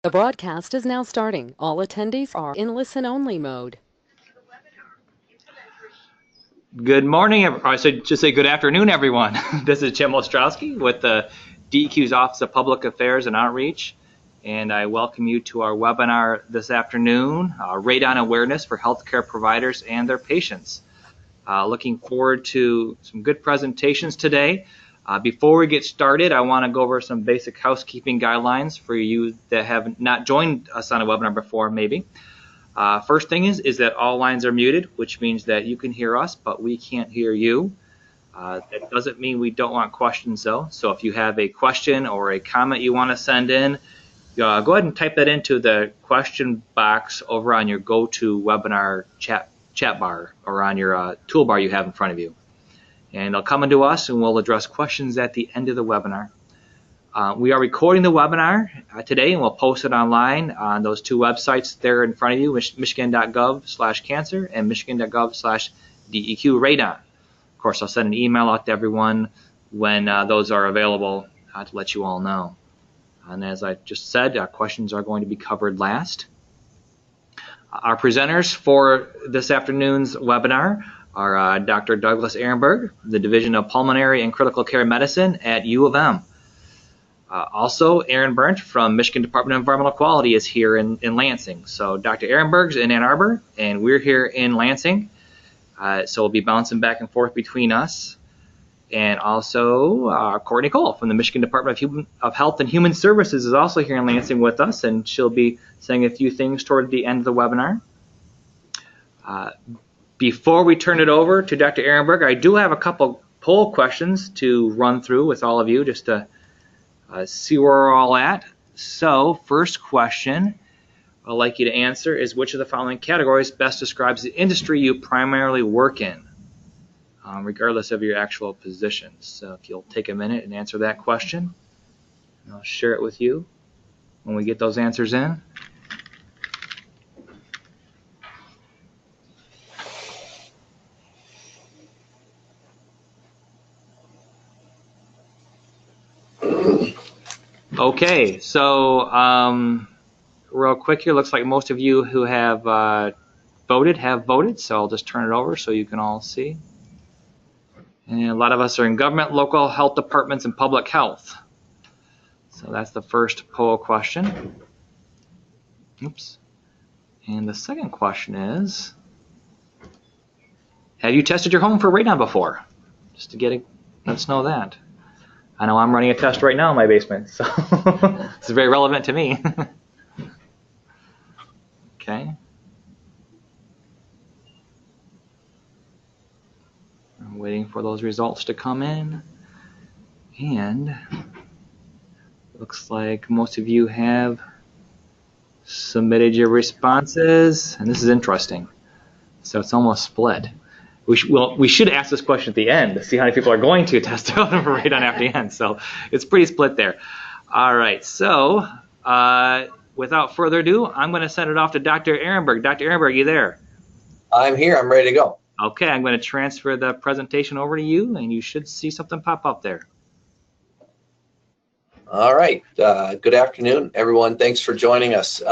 The broadcast is now starting. All attendees are in listen-only mode. Good morning, or I should just say good afternoon, everyone. This is Jim Ostrowski with the DEQ's Office of Public Affairs and Outreach, and I welcome you to our webinar this afternoon, Radon Awareness for Healthcare Providers and Their Patients. Looking forward to some good presentations today. Before we get started, I want to go over some basic housekeeping guidelines for you that have not joined us on a webinar before, maybe. First thing is that all lines are muted, which means that you can hear us, but we can't hear you. That doesn't mean we don't want questions, though. So if you have a question or a comment you want to send in, go ahead and type that into the question box over on your GoToWebinar chat bar or on your toolbar you have in front of you. And they'll come into us and we'll address questions at the end of the webinar. We are recording the webinar today and we'll post it online on those two websites there in front of you, michigan.gov/cancer and michigan.gov/DEQ-Radon. Of course, I'll send an email out to everyone when those are available to let you all know. And as I just said, questions are going to be covered last. Our presenters for this afternoon's webinar are Dr. Douglas Ehrenberg, the Division of Pulmonary and Critical Care Medicine at U of M. Also, Aaron Burnt from Michigan Department of Environmental Quality is here in Lansing. So Dr. Ehrenberg's in Ann Arbor, and we're here in Lansing. So we'll be bouncing back and forth between us. And also, Courtney Cole from the Michigan Department of Health and Human Services is also here in Lansing with us, and she'll be saying a few things toward the end of the webinar. Before we turn it over to Dr. Ehrenberg, I do have a couple poll questions to run through with all of you just to see where we're all at. So, first question I'd like you to answer is, which of the following categories best describes the industry you primarily work in, regardless of your actual position? So if you'll take a minute and answer that question, and I'll share it with you when we get those answers in. Okay, so real quick here, looks like most of you who have voted, so I'll just turn it over so you can all see. And a lot of us are in government, local health departments, and public health. So that's the first poll question. Oops. And the second question is, have you tested your home for radon before? Just to let us know that. I know I'm running a test right now in my basement, so this is very relevant to me. Okay. I'm waiting for those results to come in. And looks like most of you have submitted your responses, and this is interesting. So it's almost split. We should ask this question at the end to see how many people are going to test out for radon after the end. So it's pretty split there. All right. So without further ado, I'm going to send it off to Dr. Ehrenberg. Dr. Ehrenberg, are you there? I'm here. I'm ready to go. Okay. I'm going to transfer the presentation over to you, and you should see something pop up there. All right. Good afternoon, everyone. Thanks for joining us.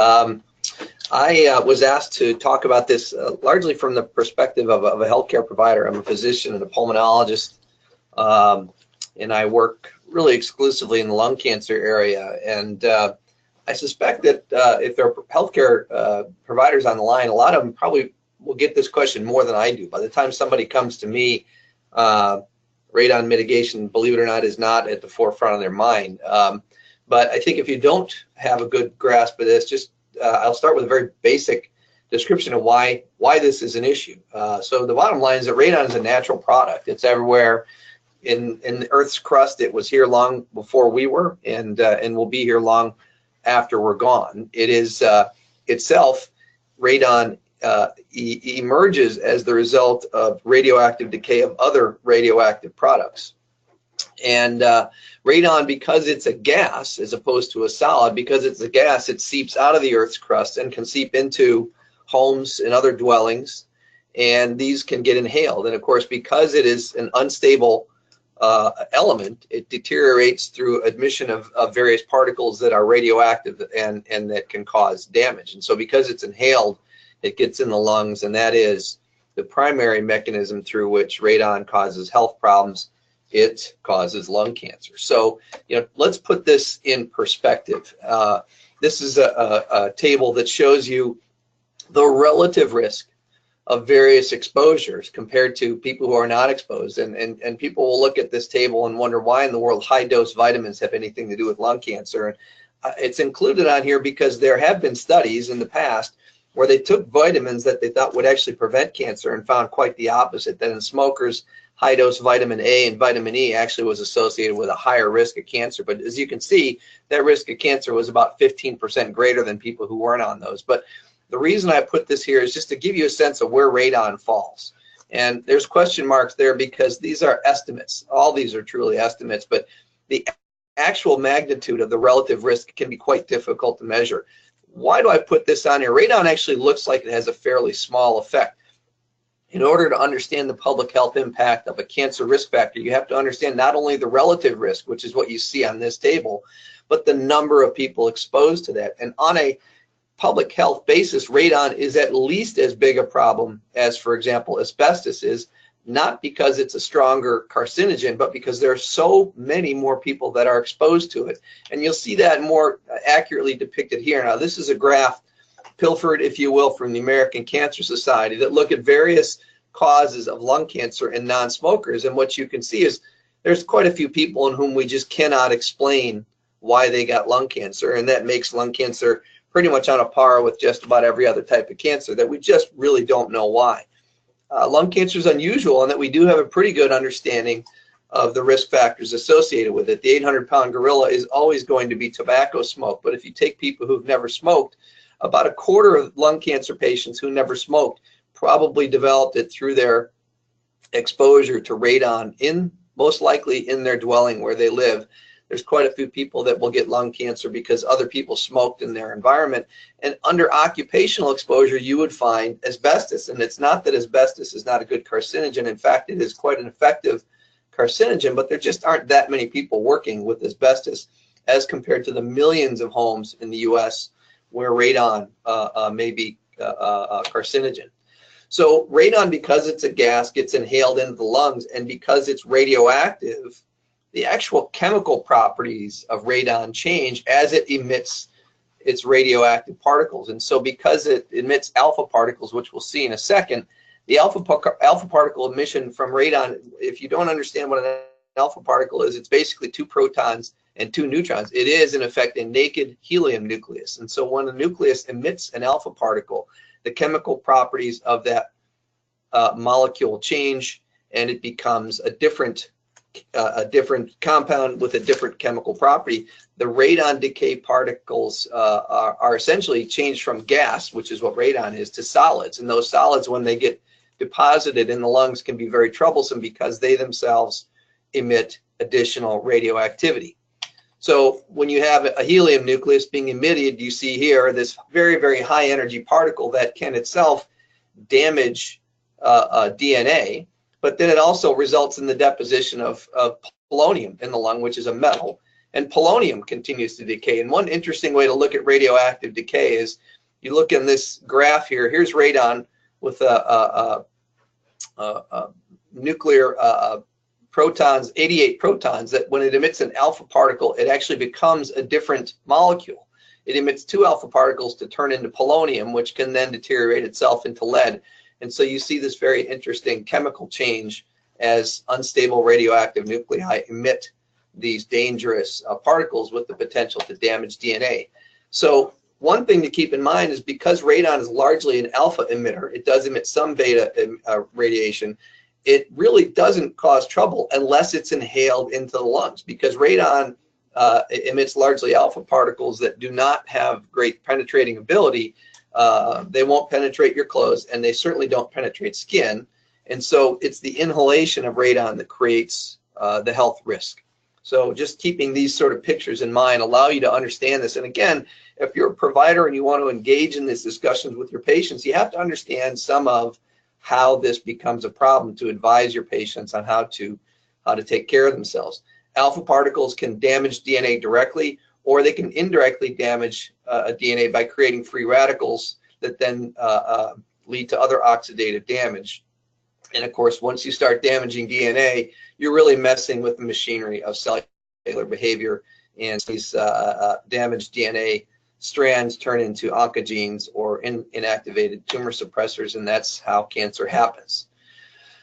I was asked to talk about this largely from the perspective of a healthcare provider. I'm a physician and a pulmonologist, and I work really exclusively in the lung cancer area. And I suspect that if there are healthcare providers on the line, a lot of them probably will get this question more than I do. By the time somebody comes to me, radon mitigation, believe it or not, is not at the forefront of their mind. But I think if you don't have a good grasp of this, just I'll start with a very basic description of why this is an issue. So the bottom line is that radon is a natural product. It's everywhere in the Earth's crust. It was here long before we were, and will be here long after we're gone. It is itself, radon emerges as the result of radioactive decay of other radioactive products. And radon, because it's a gas as opposed to a solid, because it's a gas, it seeps out of the Earth's crust and can seep into homes and other dwellings, and these can get inhaled. And of course, because it is an unstable element, it deteriorates through admission of various particles that are radioactive and that can cause damage. And so because it's inhaled, it gets in the lungs, and that is the primary mechanism through which radon causes health problems. It causes lung cancer. So, let's put this in perspective. This is a table that shows you the relative risk of various exposures compared to people who are not exposed. And people will look at this table and wonder why in the world high-dose vitamins have anything to do with lung cancer. And it's included on here because there have been studies in the past where they took vitamins that they thought would actually prevent cancer and found quite the opposite, that in smokers, high-dose vitamin A and vitamin E actually was associated with a higher risk of cancer. But as you can see, that risk of cancer was about 15% greater than people who weren't on those. But the reason I put this here is just to give you a sense of where radon falls. And there's question marks there because these are estimates. All these are truly estimates, but the actual magnitude of the relative risk can be quite difficult to measure. Why do I put this on here? Radon actually looks like it has a fairly small effect. In order to understand the public health impact of a cancer risk factor, you have to understand not only the relative risk, which is what you see on this table, but the number of people exposed to that. And on a public health basis, radon is at least as big a problem as, for example, asbestos is, not because it's a stronger carcinogen, but because there are so many more people that are exposed to it. And you'll see that more accurately depicted here. Now, this is a graph pilfered, if you will, from the American Cancer Society that look at various causes of lung cancer in non-smokers. And what you can see is there's quite a few people in whom we just cannot explain why they got lung cancer. And that makes lung cancer pretty much on a par with just about every other type of cancer that we just really don't know why. Lung cancer is unusual in that we do have a pretty good understanding of the risk factors associated with it. The 800-pound gorilla is always going to be tobacco smoke. But if you take people who've never smoked, about a quarter of lung cancer patients who never smoked probably developed it through their exposure to radon, most likely in their dwelling where they live. There's quite a few people that will get lung cancer because other people smoked in their environment. And under occupational exposure, you would find asbestos. And it's not that asbestos is not a good carcinogen. In fact, it is quite an effective carcinogen, but there just aren't that many people working with asbestos as compared to the millions of homes in the U.S. where radon may be carcinogen. So radon, because it's a gas, gets inhaled into the lungs, and because it's radioactive, the actual chemical properties of radon change as it emits its radioactive particles. And so because it emits alpha particles, which we'll see in a second, the alpha particle emission from radon, if you don't understand what an alpha particle is, it's basically 2 protons and 2 neutrons. It is, in effect, a naked helium nucleus. And so when a nucleus emits an alpha particle, the chemical properties of that molecule change, and it becomes a different compound with a different chemical property. The radon decay particles are essentially changed from gas, which is what radon is, to solids. And those solids, when they get deposited in the lungs, can be very troublesome because they themselves emit additional radioactivity. So when you have a helium nucleus being emitted, you see here this very, very high energy particle that can itself damage DNA. But then it also results in the deposition of polonium in the lung, which is a metal, and polonium continues to decay. And one interesting way to look at radioactive decay is you look in this graph here. Here's radon with nuclear protons, 88 protons, that when it emits an alpha particle, it actually becomes a different molecule. It emits 2 alpha particles to turn into polonium, which can then deteriorate itself into lead. And so you see this very interesting chemical change as unstable radioactive nuclei emit these dangerous particles with the potential to damage DNA. So one thing to keep in mind is because radon is largely an alpha emitter, it does emit some beta radiation, it really doesn't cause trouble unless it's inhaled into the lungs, because radon emits largely alpha particles that do not have great penetrating ability. They won't penetrate your clothes, and they certainly don't penetrate skin. And so it's the inhalation of radon that creates the health risk. So just keeping these sort of pictures in mind allow you to understand this. And again, if you're a provider and you want to engage in these discussions with your patients, you have to understand some of how this becomes a problem to advise your patients on how to how to take care of themselves. Alpha particles can damage DNA directly, or they can indirectly damage a DNA by creating free radicals that then lead to other oxidative damage. And of course, once you start damaging DNA, you're really messing with the machinery of cellular behavior, and these damaged DNA strands turn into oncogenes or inactivated tumor suppressors, and that's how cancer happens.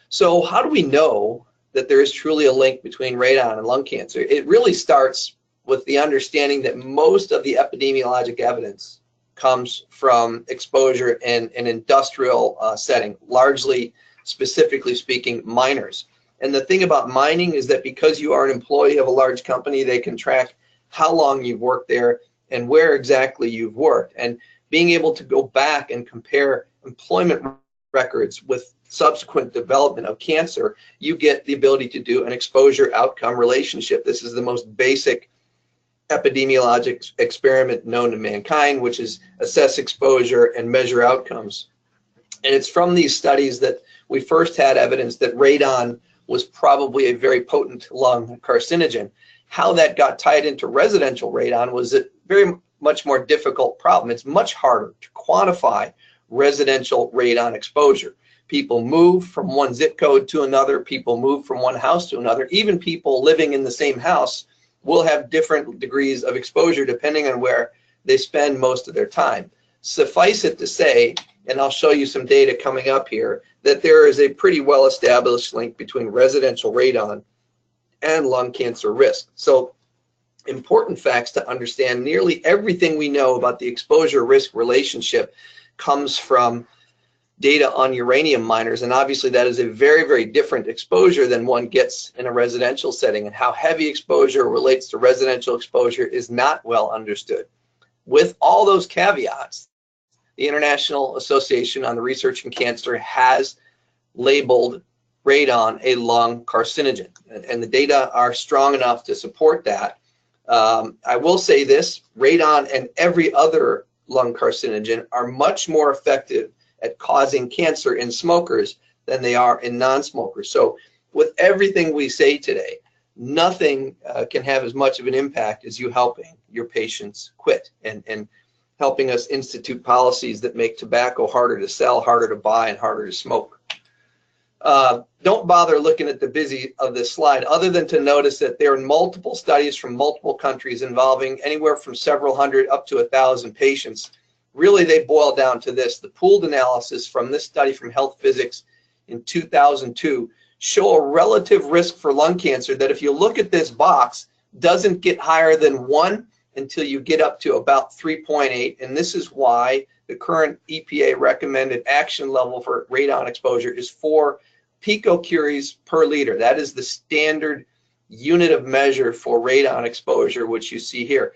So how do we know that there is truly a link between radon and lung cancer? It really starts with the understanding that most of the epidemiologic evidence comes from exposure in an industrial setting, largely, specifically speaking, miners. And the thing about mining is that because you are an employee of a large company, they can track how long you've worked there and where exactly you've worked. And being able to go back and compare employment records with subsequent development of cancer, you get the ability to do an exposure outcome relationship. This is the most basic epidemiologic experiment known to mankind, which is assess exposure and measure outcomes. And it's from these studies that we first had evidence that radon was probably a very potent lung carcinogen. How that got tied into residential radon was a very much more difficult problem. It's much harder to quantify residential radon exposure. People move from one zip code to another. People move from one house to another. Even people living in the same house will have different degrees of exposure depending on where they spend most of their time. Suffice it to say, and I'll show you some data coming up here, that there is a pretty well-established link between residential radon and lung cancer risk. So important facts to understand: nearly everything we know about the exposure-risk relationship comes from data on uranium miners, and obviously that is a very, very different exposure than one gets in a residential setting, and how heavy exposure relates to residential exposure is not well understood. With all those caveats, the International Association on the Research in Cancer has labeled radon a lung carcinogen, and the data are strong enough to support that. I will say this: radon and every other lung carcinogen are much more effective at causing cancer in smokers than they are in non-smokers. So with everything we say today, nothing can have as much of an impact as you helping your patients quit and helping us institute policies that make tobacco harder to sell, harder to buy, and harder to smoke. Don't bother looking at the busy of this slide, other than to notice that there are multiple studies from multiple countries involving anywhere from several hundred up to 1,000 patients. Really, they boil down to this: the pooled analysis from this study from Health Physics in 2002 show a relative risk for lung cancer that, if you look at this box, doesn't get higher than 1 until you get up to about 3.8. And this is why the current EPA recommended action level for radon exposure is 4 picocuries per liter. That is the standard unit of measure for radon exposure, which you see here.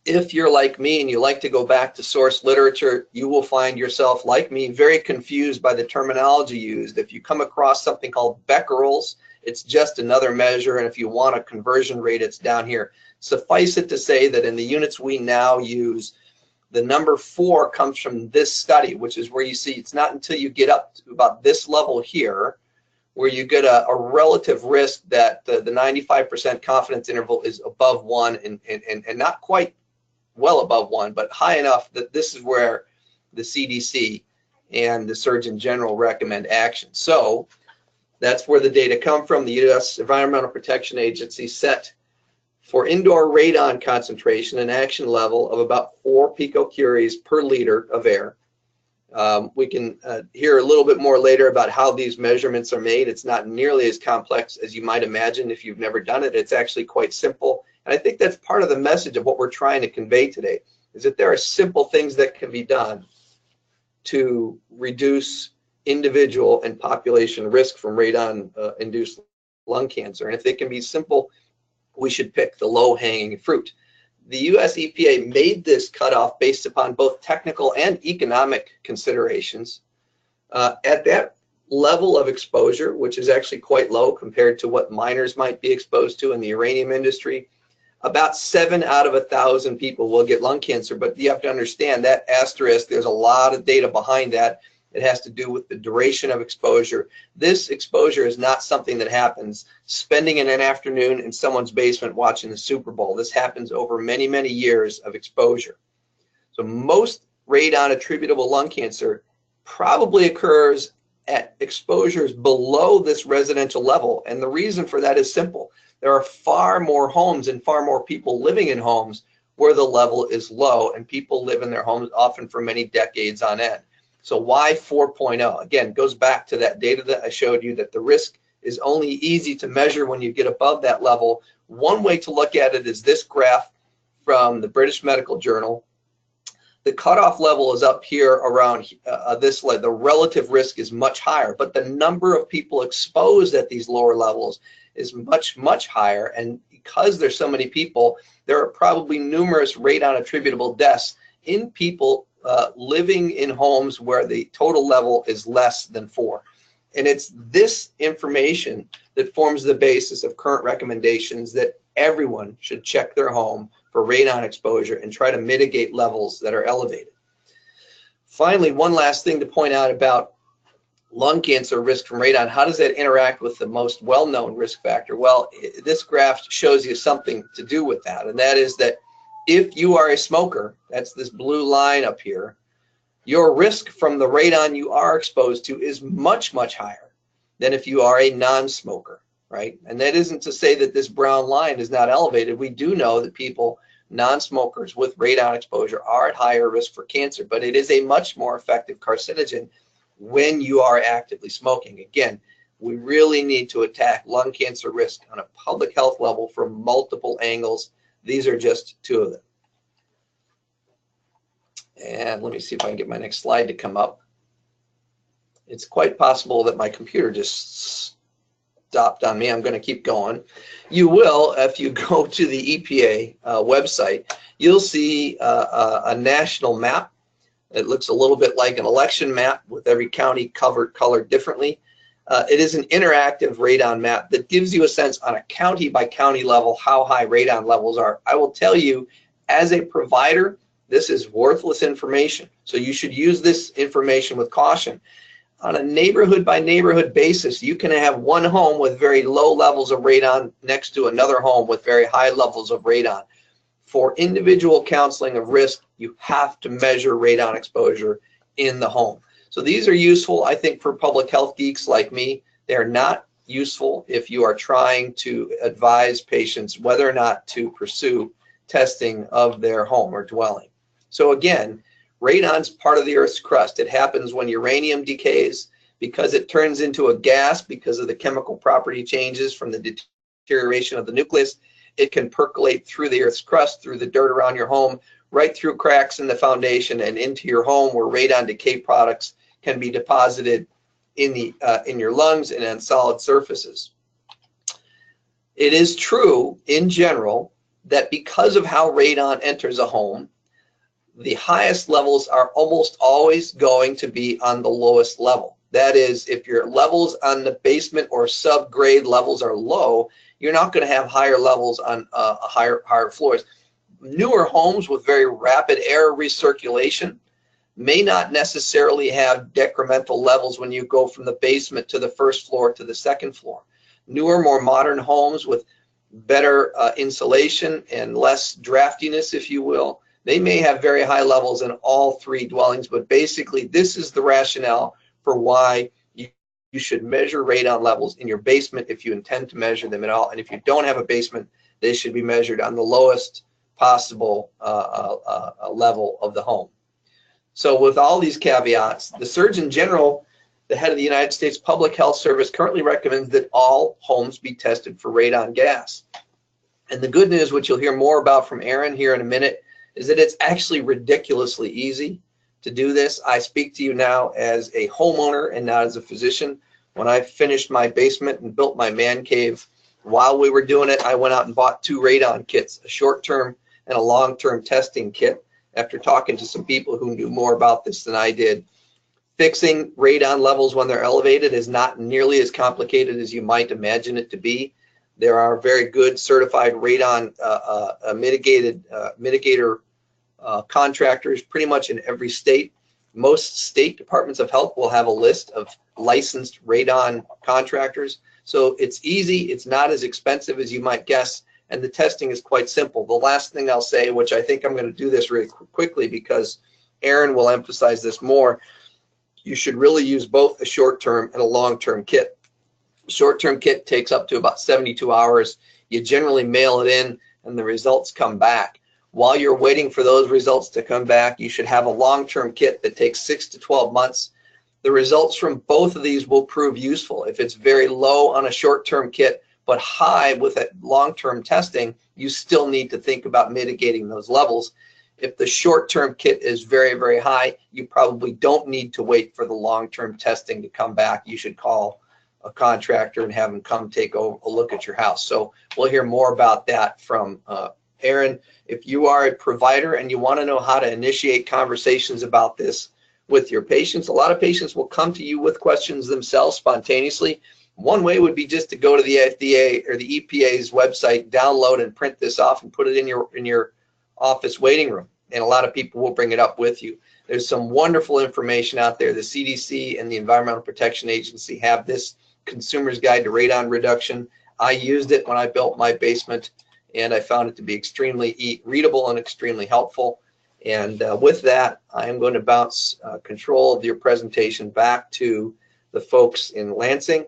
If you're like me and you like to go back to source literature, you will find yourself, like me, very confused by the terminology used. If you come across something called becquerels, it's just another measure, and if you want a conversion rate, it's down here. Suffice it to say that in the units we now use, the number 4 comes from this study, which is where you see it's not until you get up to about this level here where you get a relative risk that the 95% confidence interval is above 1 and not quite well above 1, but high enough that this is where the CDC and the Surgeon General recommend action. So that's where the data come from. The U.S. Environmental Protection Agency set for indoor radon concentration an action level of about 4 picocuries per liter of air. We can hear a little bit more later about how these measurements are made. It's not nearly as complex as you might imagine if you've never done it. It's actually quite simple. And I think that's part of the message of what we're trying to convey today, is that there are simple things that can be done to reduce individual and population risk from radon-induced lung cancer. And if they can be simple, we should pick the low-hanging fruit. The US EPA made this cutoff based upon both technical and economic considerations. At that level of exposure, which is actually quite low compared to what miners might be exposed to in the uranium industry, about 7 out of 1,000 people will get lung cancer. But you have to understand that asterisk, there's a lot of data behind that. It has to do with the duration of exposure. This exposure is not something that happens spending an afternoon in someone's basement watching the Super Bowl. This happens over many, many years of exposure. So most radon attributable lung cancer probably occurs at exposures below this residential level. And the reason for that is simple. There are far more homes and far more people living in homes where the level is low, and people live in their homes often for many decades on end. So why 4.0? Again, goes back to that data that I showed you, that the risk is only easy to measure when you get above that level. One way to look at it is this graph from the British Medical Journal. The cutoff level is up here around this, the relative risk is much higher, but the number of people exposed at these lower levels is much, much higher. And because there's so many people, there are probably numerous radon attributable deaths in people living in homes where the total level is less than 4. And it's this information that forms the basis of current recommendations that everyone should check their home for radon exposure and try to mitigate levels that are elevated. Finally, one last thing to point out about lung cancer risk from radon. How does that interact with the most well-known risk factor? Well, this graph shows you something to do with that, and that is that if you are a smoker, that's this blue line up here, your risk from the radon you are exposed to is much, much higher than if you are a non-smoker, right? And that isn't to say that this brown line is not elevated. We do know that people, non-smokers with radon exposure, are at higher risk for cancer, but it is a much more effective carcinogen when you are actively smoking. Again, we really need to attack lung cancer risk on a public health level from multiple angles. These are just two of them. And let me see if I can get my next slide to come up. It's quite possible that my computer just stopped on me. I'm going to keep going. You will, if you go to the EPA website, you'll see a national map. It looks a little bit like an election map with every county colored differently. It is an interactive radon map that gives you a sense on a county by county level how high radon levels are. I will tell you, as a provider, this is worthless information. So you should use this information with caution. On a neighborhood by neighborhood basis, you can have one home with very low levels of radon next to another home with very high levels of radon. For individual counseling of risk, you have to measure radon exposure in the home. So these are useful, I think, for public health geeks like me. They're not useful if you are trying to advise patients whether or not to pursue testing of their home or dwelling. So again, radon's part of the Earth's crust. It happens when uranium decays because it turns into a gas because of the chemical property changes from the deterioration of the nucleus. It can percolate through the Earth's crust, through the dirt around your home, right through cracks in the foundation and into your home, where radon decay products can be deposited in your lungs and on solid surfaces. It is true in general that because of how radon enters a home, the highest levels are almost always going to be on the lowest level. That is, if your levels on the basement or subgrade levels are low, you're not going to have higher levels on higher floors. Newer homes with very rapid air recirculation may not necessarily have decremental levels when you go from the basement to the first floor to the second floor. Newer, more modern homes with better insulation and less draftiness, if you will, they may have very high levels in all three dwellings, but basically this is the rationale for why you should measure radon levels in your basement if you intend to measure them at all. And if you don't have a basement, they should be measured on the lowest possible level of the home. So with all these caveats, the Surgeon General, the head of the United States Public Health Service, currently recommends that all homes be tested for radon gas. And the good news, which you'll hear more about from Aaron here in a minute, is that it's actually ridiculously easy to do this. I speak to you now as a homeowner and not as a physician. When I finished my basement and built my man cave, while we were doing it, I went out and bought 2 radon kits, a short-term and a long-term testing kit, after talking to some people who knew more about this than I did. Fixing radon levels when they're elevated is not nearly as complicated as you might imagine it to be. There are very good certified radon mitigator contractors pretty much in every state. Most state departments of health will have a list of licensed radon contractors. So it's easy, it's not as expensive as you might guess, and the testing is quite simple. The last thing I'll say, which I think I'm going to do this really quickly because Aaron will emphasize this more, you should really use both a short-term and a long-term kit. Short-term kit takes up to about 72 hours. You generally mail it in and the results come back. While you're waiting for those results to come back, you should have a long-term kit that takes 6 to 12 months. The results from both of these will prove useful. If it's very low on a short-term kit but high with a long-term testing, you still need to think about mitigating those levels. If the short-term kit is very, very high, you probably don't need to wait for the long-term testing to come back. You should call a contractor and have them come take a look at your house. So we'll hear more about that from Aaron. If you are a provider and you want to know how to initiate conversations about this with your patients, a lot of patients will come to you with questions themselves spontaneously. One way would be just to go to the FDA or the EPA's website, download and print this off and put it in your office waiting room. And a lot of people will bring it up with you. There's some wonderful information out there. The CDC and the Environmental Protection Agency have this Consumer's Guide to Radon Reduction. I used it when I built my basement, and I found it to be extremely readable and extremely helpful. And with that, I am going to bounce control of your presentation back to the folks in Lansing.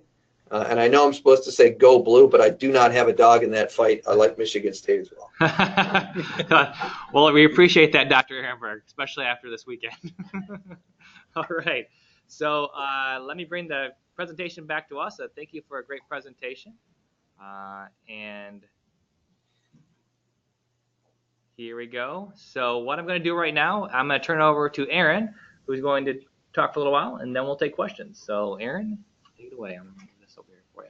And I know I'm supposed to say go blue, but I do not have a dog in that fight. I like Michigan State as well. Well, we appreciate that, Dr. Ehrenberg, especially after this weekend. All right. So let me bring the presentation back to us. Thank you for a great presentation. And here we go. So what I'm going to do right now, I'm going to turn it over to Aaron, who's going to talk for a little while, and then we'll take questions. So Aaron, take it away. I'm going to do this over here for you.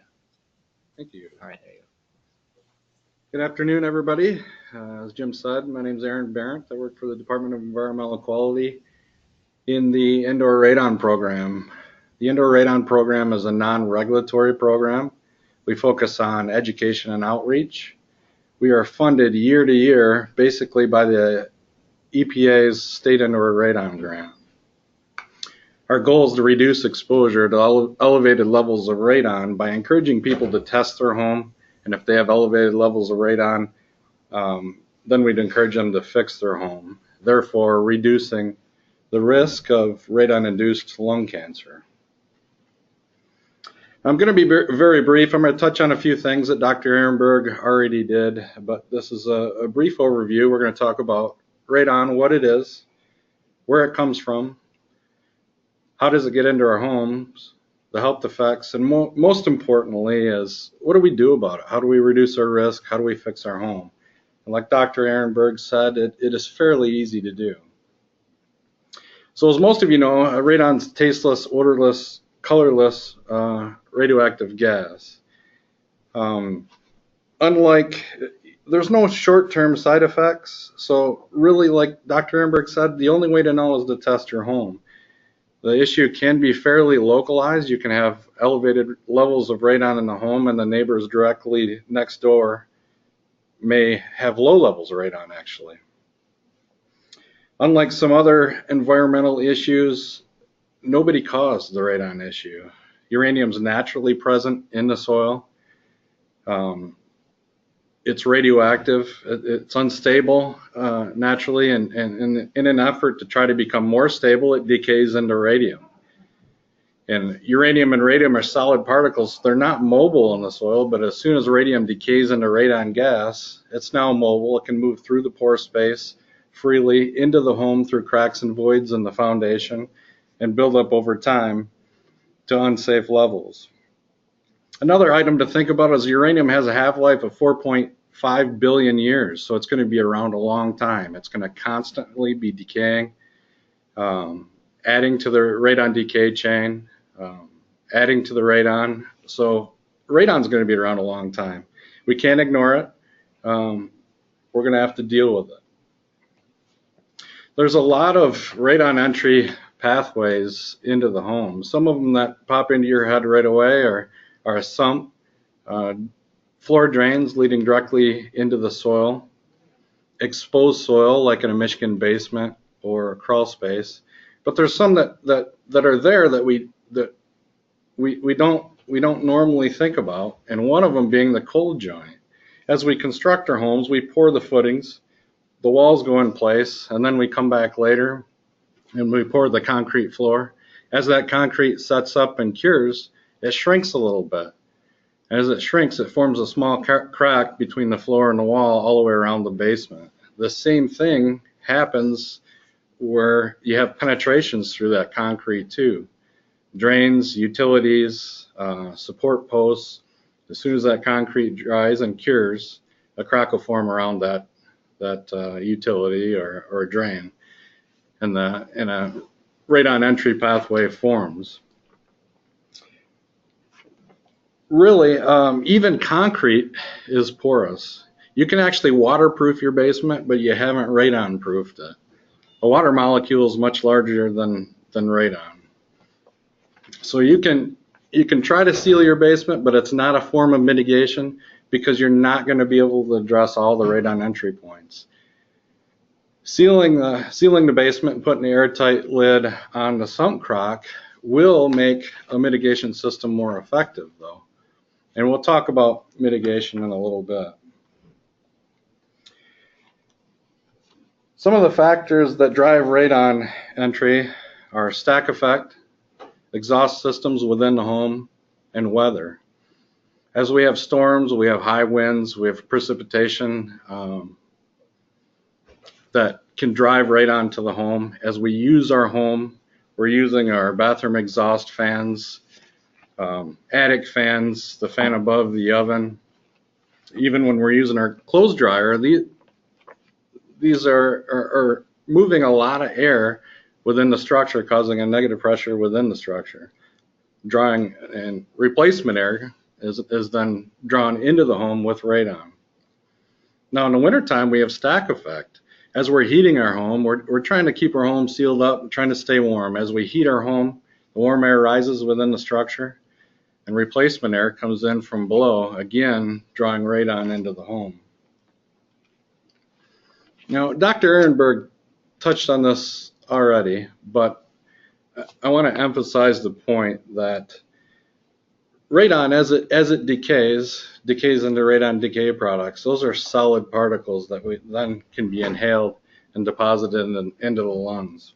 Thank you. All right, there you go. Good afternoon, everybody. As Jim said, my name is Aaron Barrett. I work for the Department of Environmental Quality in the Indoor Radon Program. The Indoor Radon Program is a non-regulatory program. We focus on education and outreach. We are funded year to year, basically by the EPA's State Indoor Radon Grant. Our goal is to reduce exposure to elevated levels of radon by encouraging people to test their home, and if they have elevated levels of radon, then we'd encourage them to fix their home, therefore reducing the risk of radon-induced lung cancer. I'm going to be very brief. I'm going to touch on a few things that Dr. Ehrenberg already did, but this is a brief overview. We're going to talk about radon, what it is, where it comes from, how does it get into our homes, the health effects, and most importantly is what do we do about it? How do we reduce our risk? How do we fix our home? And like Dr. Ehrenberg said, it is fairly easy to do. So as most of you know, radon's tasteless, odorless, colorless radioactive gas. Unlike, there's no short-term side effects. So really, like Dr. Ehrenberg said, the only way to know is to test your home. The issue can be fairly localized. You can have elevated levels of radon in the home, and the neighbors directly next door may have low levels of radon, actually. Unlike some other environmental issues, nobody caused the radon issue. Uranium is naturally present in the soil. It's radioactive. It's unstable naturally, and in an effort to try to become more stable, it decays into radium. And uranium and radium are solid particles. They're not mobile in the soil, but as soon as radium decays into radon gas, it's now mobile. It can move through the pore space freely into the home through cracks and voids in the foundation and build up over time to unsafe levels. Another item to think about is uranium has a half-life of 4.5 billion years, so it's going to be around a long time. It's going to constantly be decaying, adding to the radon decay chain, adding to the radon. So radon's going to be around a long time. We can't ignore it. We're going to have to deal with it. There's a lot of radon entry pathways into the home. Some of them that pop into your head right away are a sump, floor drains leading directly into the soil, exposed soil like in a Michigan basement or a crawl space, But there's some that are there that we don't normally think about, and one of them being the cold joint. As we construct our homes, we pour the footings, the walls go in place, and then we come back later and we pour the concrete floor. As that concrete sets up and cures, it shrinks a little bit. As it shrinks, it forms a small crack between the floor and the wall all the way around the basement. The same thing happens where you have penetrations through that concrete too. Drains, utilities, support posts. As soon as that concrete dries and cures, a crack will form around that utility or drain, and a radon entry pathway forms. Really, even concrete is porous. You can actually waterproof your basement, but you haven't radon-proofed it. A water molecule is much larger than radon. So you can try to seal your basement, but it's not a form of mitigation because you're not going to be able to address all the radon entry points. Sealing the basement and putting the airtight lid on the sump crock will make a mitigation system more effective, though. And we'll talk about mitigation in a little bit. Some of the factors that drive radon entry are stack effect, exhaust systems within the home, and weather. As we have storms, we have high winds, we have precipitation that can drive radon to the home. As we use our home, we're using our bathroom exhaust fans, attic fans, the fan above the oven. Even when we're using our clothes dryer, these are moving a lot of air within the structure, causing a negative pressure within the structure. Drawing and replacement air is then drawn into the home with radon. Now in the wintertime, we have stack effect. As we're heating our home, we're trying to keep our home sealed up, trying to stay warm. As we heat our home, the warm air rises within the structure, and replacement air comes in from below, again, drawing radon into the home. Now, Dr. Ehrenberg touched on this already, but I want to emphasize the point that radon, as it decays into radon decay products. Those are solid particles that we then can be inhaled and deposited into the lungs.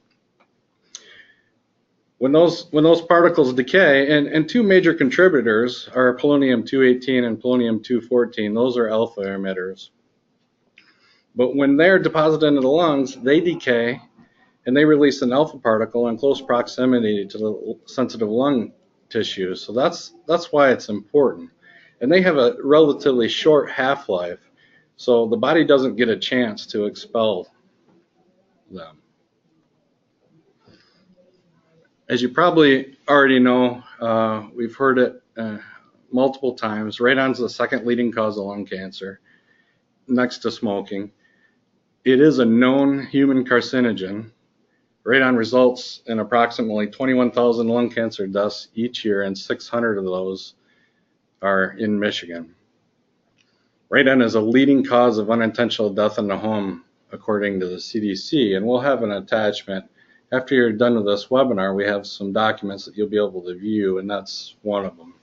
When those particles decay, and two major contributors are polonium-218 and polonium-214, those are alpha emitters. But when they're deposited into the lungs, they decay and they release an alpha particle in close proximity to the sensitive lung tissue. So that's why it's important. And they have a relatively short half-life, so the body doesn't get a chance to expel them. As you probably already know, we've heard it multiple times, radon's the second leading cause of lung cancer, next to smoking. It is a known human carcinogen. Radon results in approximately 21,000 lung cancer deaths each year, and 600 of those are in Michigan. Radon is a leading cause of unintentional death in the home, according to the CDC, and we'll have an attachment. After you're done with this webinar, we have some documents that you'll be able to view, and that's one of them.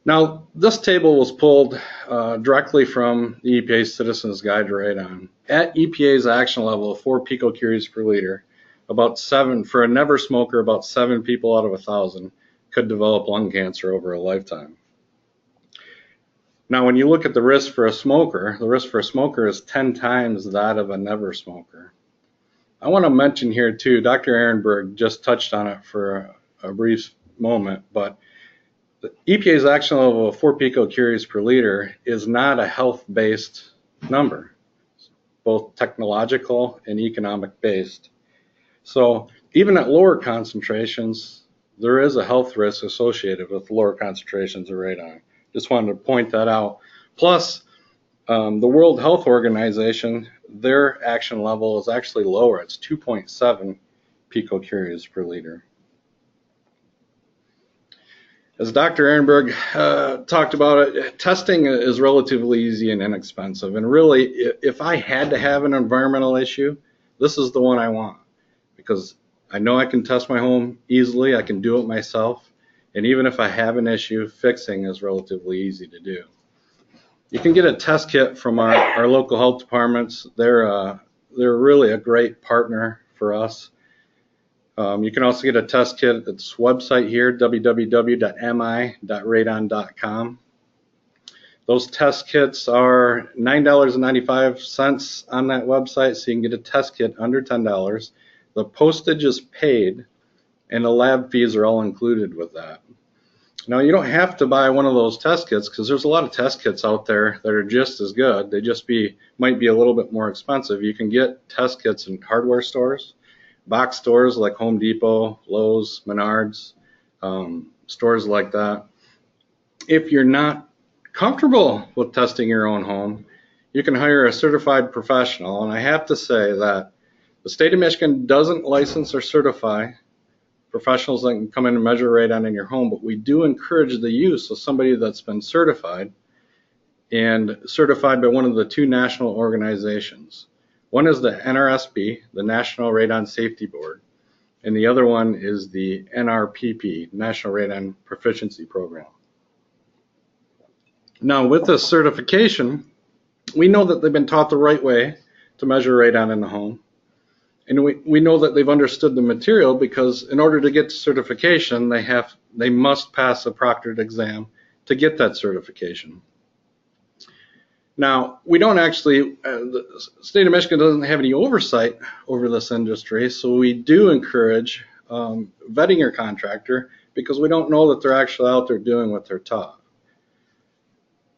Now, this table was pulled directly from the EPA's Citizens Guide to Radon. At EPA's action level of 4 picocuries per liter, for a never smoker, about 7 people out of 1,000 could develop lung cancer over a lifetime. Now, when you look at the risk for a smoker, the risk for a smoker is 10 times that of a never smoker. I want to mention here too, Dr. Ehrenberg just touched on it for a brief moment, but the EPA's action level of 4 picocuries per liter is not a health-based number. It's both technological and economic-based. So even at lower concentrations, there is a health risk associated with lower concentrations of radon. Just wanted to point that out. Plus, the World Health Organization, their action level is actually lower. It's 2.7 picocuries per liter. As Dr. Ehrenberg talked about it, testing is relatively easy and inexpensive. And really, if I had to have an environmental issue, this is the one I want. because I know I can test my home easily, I can do it myself, and even if I have an issue, fixing is relatively easy to do. You can get a test kit from our local health departments. They're really a great partner for us. You can also get a test kit at this website here, www.mi.radon.com. Those test kits are $9.95 on that website, so you can get a test kit under $10. The postage is paid, and the lab fees are all included with that. Now, you don't have to buy one of those test kits because there's a lot of test kits out there that are just as good. They just might be a little bit more expensive. You can get test kits in hardware stores, box stores like Home Depot, Lowe's, Menards, stores like that. If you're not comfortable with testing your own home, you can hire a certified professional. And I have to say that the state of Michigan doesn't license or certify professionals that can come in and measure radon in your home, but we do encourage the use of somebody that's been certified and certified by one of the two national organizations. One is the NRSB, the National Radon Safety Board, and the other one is the NRPP, National Radon Proficiency Program. Now, with this certification, we know that they've been taught the right way to measure radon in the home. And we know that they've understood the material because in order to get certification, they must pass a proctored exam to get that certification. Now, we don't actually, the state of Michigan doesn't have any oversight over this industry, so we do encourage vetting your contractor because we don't know that they're actually out there doing what they're taught.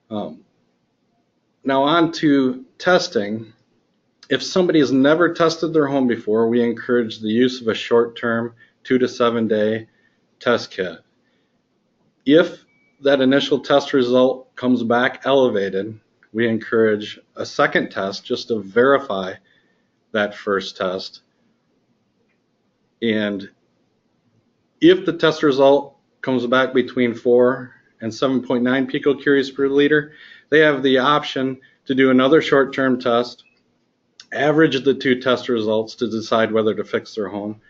Now on to testing. If somebody has never tested their home before, we encourage the use of a short-term 2 to 7 day test kit. If that initial test result comes back elevated, we encourage a second test just to verify that first test. And if the test result comes back between 4 and 7.9 picocuries per liter, they have the option to do another short-term test, average the two test results to decide whether to fix their home,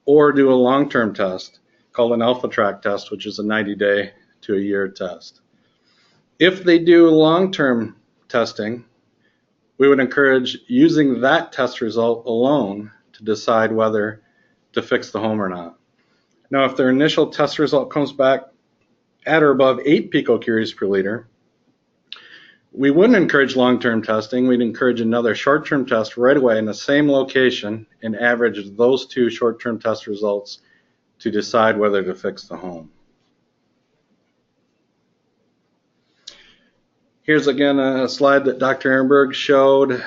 or do a long-term test called an alpha track test, which is a 90-day to a year test. If they do long-term testing, we would encourage using that test result alone to decide whether to fix the home or not. Now, if their initial test result comes back at or above 8 picocuries per liter, we wouldn't encourage long-term testing. We'd encourage another short-term test right away in the same location and average those two short-term test results to decide whether to fix the home. Here's again a slide that Dr. Ehrenberg showed.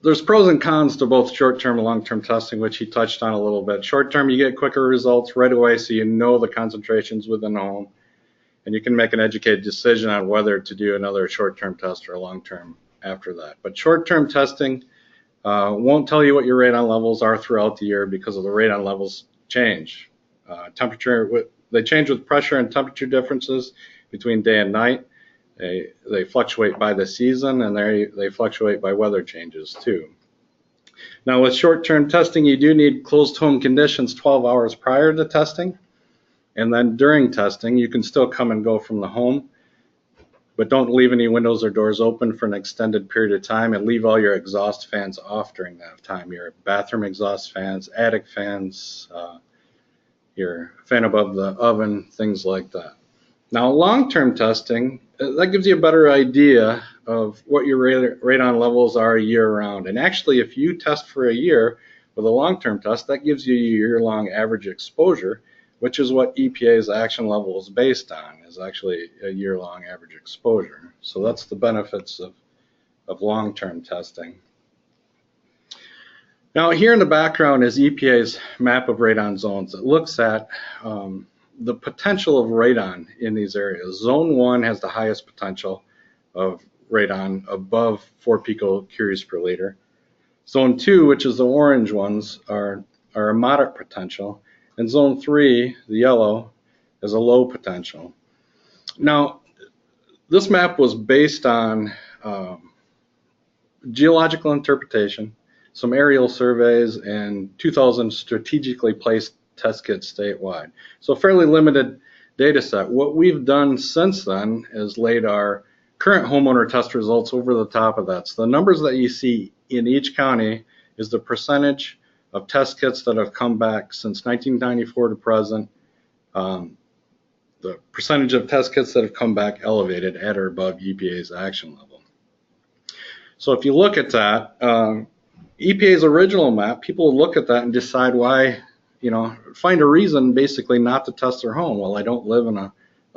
There's pros and cons to both short-term and long-term testing, which he touched on a little bit. Short-term, you get quicker results right away, so you know the concentrations within the home, and you can make an educated decision on whether to do another short-term test or a long-term after that. But short-term testing won't tell you what your radon levels are throughout the year because of the radon levels change. They change with pressure and temperature differences between day and night. They fluctuate by the season, and they fluctuate by weather changes too. Now with short-term testing, you do need closed home conditions 12 hours prior to testing. And then during testing, you can still come and go from the home, but don't leave any windows or doors open for an extended period of time, and leave all your exhaust fans off during that time. Your bathroom exhaust fans, attic fans, your fan above the oven, things like that. Now, long-term testing, that gives you a better idea of what your radon levels are year-round. And actually, if you test for a year with a long-term test, that gives you a year-long average exposure, which is what EPA's action level is based on, is actually a year-long average exposure. So that's the benefits of long-term testing. Now, here in the background is EPA's map of radon zones. It looks at the potential of radon in these areas. Zone 1 has the highest potential of radon, above 4 picocuries per liter. Zone 2, which is the orange ones, are a moderate potential. And Zone 3, the yellow, is a low potential. Now, this map was based on geological interpretation, some aerial surveys, and 2,000 strategically placed test kits statewide. So fairly limited data set. What we've done since then is laid our current homeowner test results over the top of that. So the numbers that you see in each county is the percentage of test kits that have come back since 1994 to present. The percentage of test kits that have come back elevated at or above EPA's action level. So if you look at that, EPA's original map, people look at that and decide why, find a reason basically not to test their home. Well, I don't live in a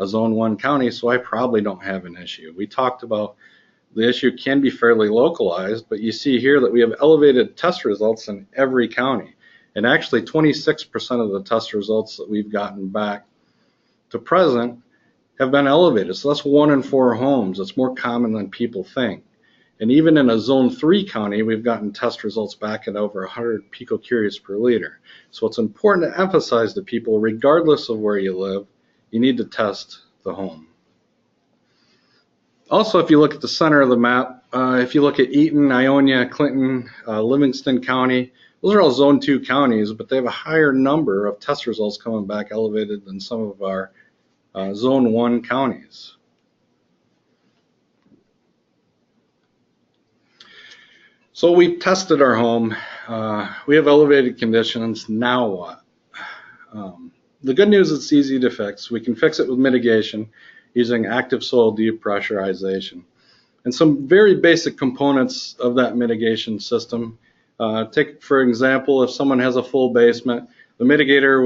zone 1 county, so I probably don't have an issue. We talked about the issue can be fairly localized, but you see here that we have elevated test results in every county. And actually 26% of the test results that we've gotten back to present have been elevated. So that's 1 in 4 homes. It's more common than people think. And even in a zone 3 county, we've gotten test results back at over 100 picocuries per liter. So it's important to emphasize to people, regardless of where you live, you need to test the home. Also, if you look at the center of the map, if you look at Eaton, Ionia, Clinton, Livingston County, those are all zone 2 counties, but they have a higher number of test results coming back elevated than some of our zone 1 counties. So we tested our home. We have elevated conditions. Now what? The good news is it's easy to fix. We can fix it with mitigation using active soil depressurization. And some very basic components of that mitigation system. Take, for example, if someone has a full basement, the mitigator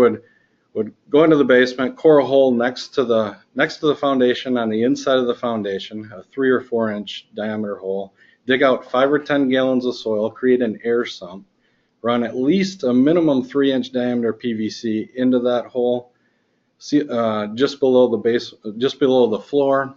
would go into the basement, core a hole next to the foundation on the inside of the foundation, a 3 or 4 inch diameter hole, dig out 5 or 10 gallons of soil, create an air sump, run at least a minimum 3 inch diameter PVC into that hole, just below the floor,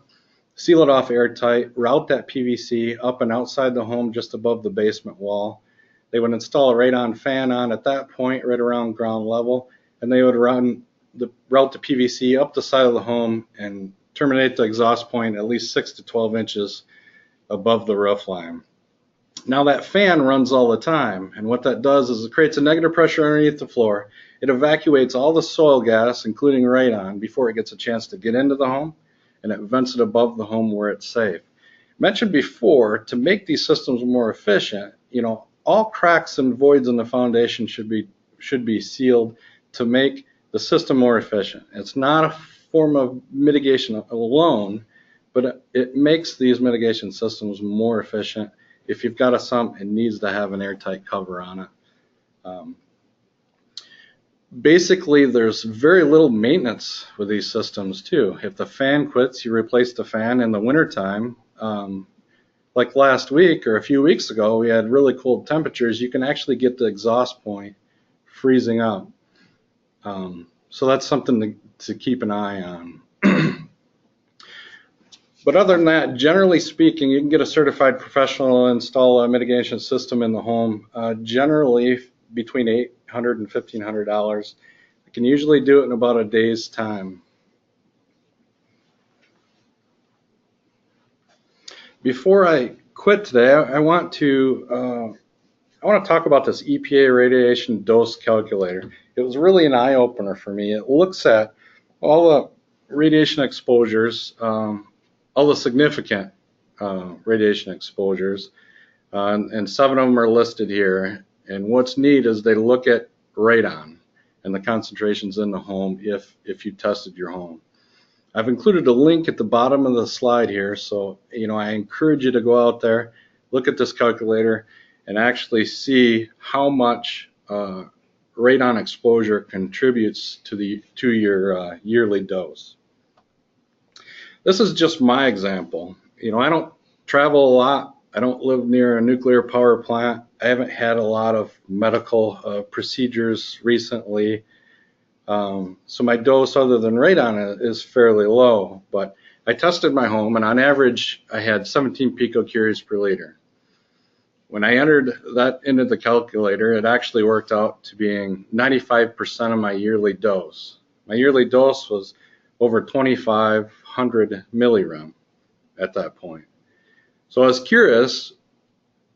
seal it off airtight, route that PVC up and outside the home just above the basement wall. They would install a radon fan on at that point, right around ground level, and they would route the PVC up the side of the home and terminate the exhaust point at least 6 to 12 inches above the roof line. Now that fan runs all the time, and what that does is it creates a negative pressure underneath the floor. It evacuates all the soil gas, including radon, before it gets a chance to get into the home, and it vents it above the home where it's safe. Mentioned before, to make these systems more efficient, all cracks and voids in the foundation should be sealed to make the system more efficient. It's not a form of mitigation alone, but it makes these mitigation systems more efficient. If you've got a sump, it needs to have an airtight cover on it. Basically, there's very little maintenance with these systems too. If the fan quits, you replace the fan in the wintertime. Like last week or a few weeks ago, we had really cold temperatures. You can actually get the exhaust point freezing up. So that's something to keep an eye on. But other than that, generally speaking, you can get a certified professional to install a mitigation system in the home, generally between $800 and $1,500. I can usually do it in about a day's time. Before I quit today, I want to talk about this EPA radiation dose calculator. It was really an eye-opener for me. It looks at all the radiation exposures, all the significant radiation exposures, and 7 of them are listed here. And what's neat is they look at radon and the concentrations in the home if you tested your home. I've included a link at the bottom of the slide here, so I encourage you to go out there, look at this calculator, and actually see how much radon exposure contributes to your yearly dose. This is just my example. I don't travel a lot. I don't live near a nuclear power plant. I haven't had a lot of medical procedures recently. So my dose other than radon is fairly low, but I tested my home, and on average I had 17 picocuries per liter. When I entered that into the calculator, it actually worked out to being 95% of my yearly dose. My yearly dose was over 2,500 millirem at that point. So I was curious,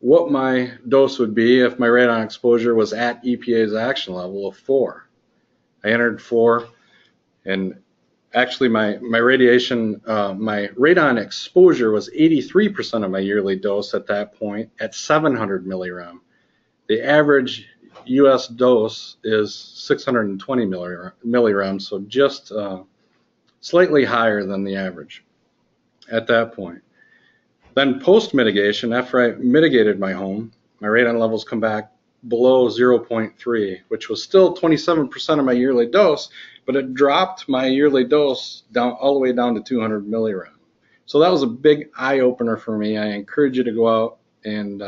what my dose would be if my radon exposure was at EPA's action level of 4. I entered 4, and actually my radon exposure was 83% of my yearly dose at that point at 700 milligram. The average U.S. dose is 620 milligrams, so just slightly higher than the average at that point. Then post-mitigation, after I mitigated my home, my radon levels come back below 0.3, which was still 27% of my yearly dose, but it dropped my yearly dose down all the way down to 200 milligrams. So that was a big eye-opener for me. I encourage you to go out and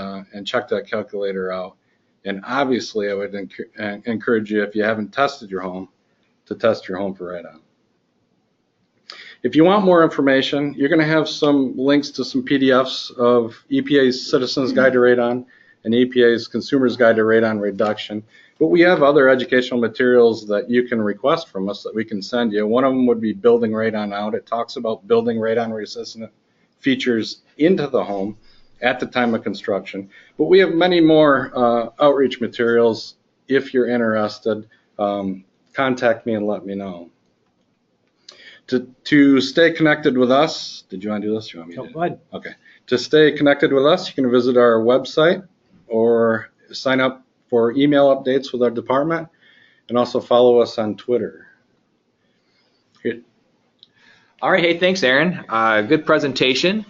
check that calculator out. And obviously, I would encourage you, if you haven't tested your home, to test your home for radon. If you want more information, you're going to have some links to some PDFs of EPA's Citizens Guide to Radon and EPA's Consumer's Guide to Radon Reduction. But we have other educational materials that you can request from us that we can send you. One of them would be Building Radon Out. It talks about building radon-resistant features into the home at the time of construction. But we have many more outreach materials. If you're interested, contact me and let me know. To stay connected with us, did you want to do this? You want me to? Go ahead. Okay. To stay connected with us, you can visit our website or sign up for email updates with our department, and also follow us on Twitter. Here. All right. Hey, thanks, Aaron. Good presentation.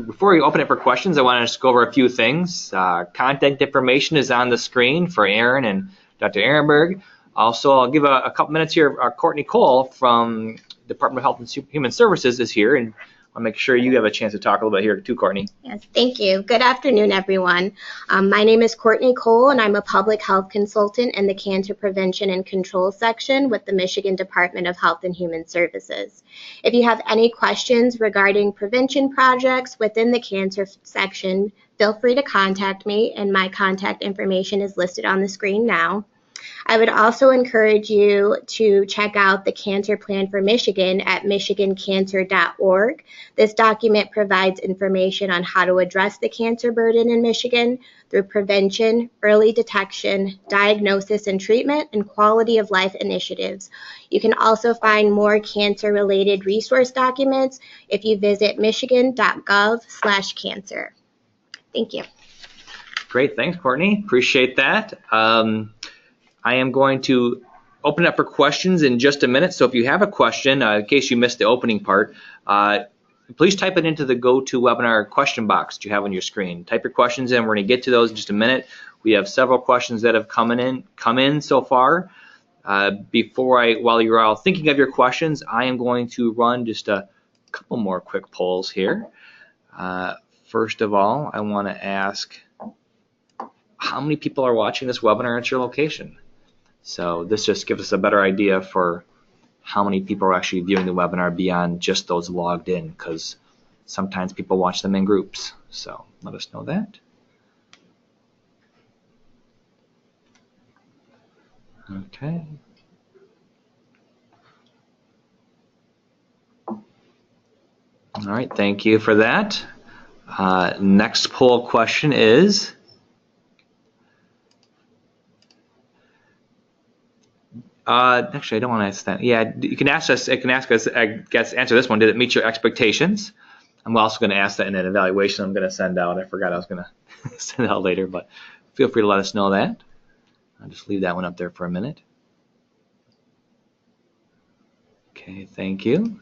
Before we open it for questions, I want to just go over a few things. Contact information is on the screen for Aaron and Dr. Ehrenberg. Also, I'll give a couple minutes here. Courtney Cole from Department of Health and Human Services is here, and I'll make sure you have a chance to talk a little bit here too, Courtney. Yes, thank you. Good afternoon, everyone. My name is Courtney Cole, and I'm a public health consultant in the Cancer Prevention and Control section with the Michigan Department of Health and Human Services. If you have any questions regarding prevention projects within the cancer section, feel free to contact me, and my contact information is listed on the screen now. I would also encourage you to check out the Cancer Plan for Michigan at michigancancer.org. This document provides information on how to address the cancer burden in Michigan through prevention, early detection, diagnosis and treatment, and quality of life initiatives. You can also find more cancer-related resource documents if you visit michigan.gov/cancer. Thank you. Great. Thanks, Courtney. Appreciate that. I am going to open it up for questions in just a minute. So if you have a question, in case you missed the opening part, please type it into the GoToWebinar question box that you have on your screen. Type your questions in. We're going to get to those in just a minute. We have several questions that have come in so far. While you're all thinking of your questions, I am going to run just a couple more quick polls here. First of all, I want to ask, how many people are watching this webinar at your location? So this just gives us a better idea for how many people are actually viewing the webinar beyond just those logged in, because sometimes people watch them in groups. So let us know that. Okay. All right, thank you for that. Next poll question is, actually, I don't want to ask that. Yeah, you can ask us. I guess, answer this one. Did it meet your expectations? I'm also going to ask that in an evaluation I'm going to send out. I forgot I was going to send it out later, but feel free to let us know that. I'll just leave that one up there for a minute. Okay, thank you.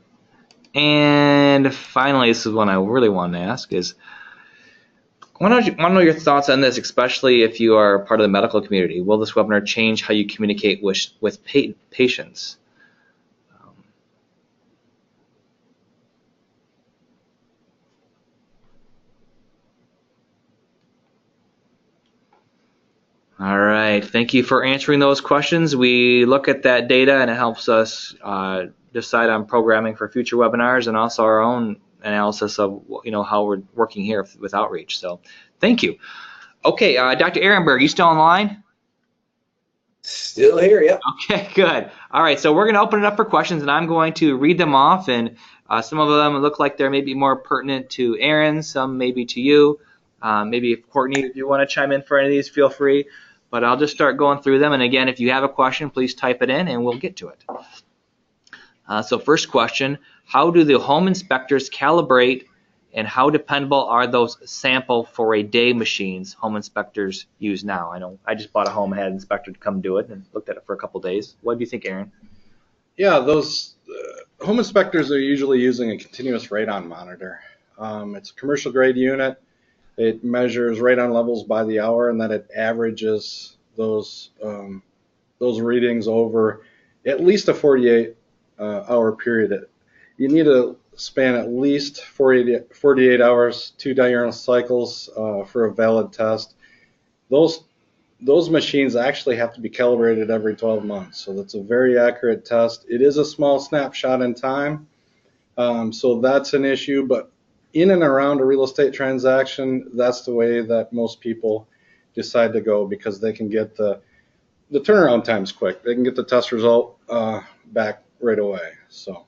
And finally, this is one I really want to ask is, I want to know your thoughts on this, especially if you are part of the medical community. Will this webinar change how you communicate with patients? All right, thank you for answering those questions. We look at that data and it helps us decide on programming for future webinars and also our own analysis of how we're working here with outreach. So thank you. Okay, Dr. Ehrenberg, you still online? Still here, yeah. Okay, good. All right, so we're going to open it up for questions, and I'm going to read them off, and some of them look like they're maybe more pertinent to Aaron, some maybe to you. Maybe if Courtney, if you want to chime in for any of these, feel free. But I'll just start going through them. And again, if you have a question, please type it in and we'll get to it. So first question, how do the home inspectors calibrate and how dependable are those sample for a day machines home inspectors use now? I know I just bought a home and had an inspector come do it and looked at it for a couple days. What do you think, Aaron? Yeah, those home inspectors are usually using a continuous radon monitor. It's a commercial grade unit. It measures radon levels by the hour, and then it averages those readings over at least a 48-hour period. You need to span at least 48 hours, 2 diurnal cycles for a valid test. Those machines actually have to be calibrated every 12 months, so that's a very accurate test. It is a small snapshot in time, so that's an issue, but in and around a real estate transaction, that's the way that most people decide to go because they can get the turnaround time's quick. They can get the test result back right away. So.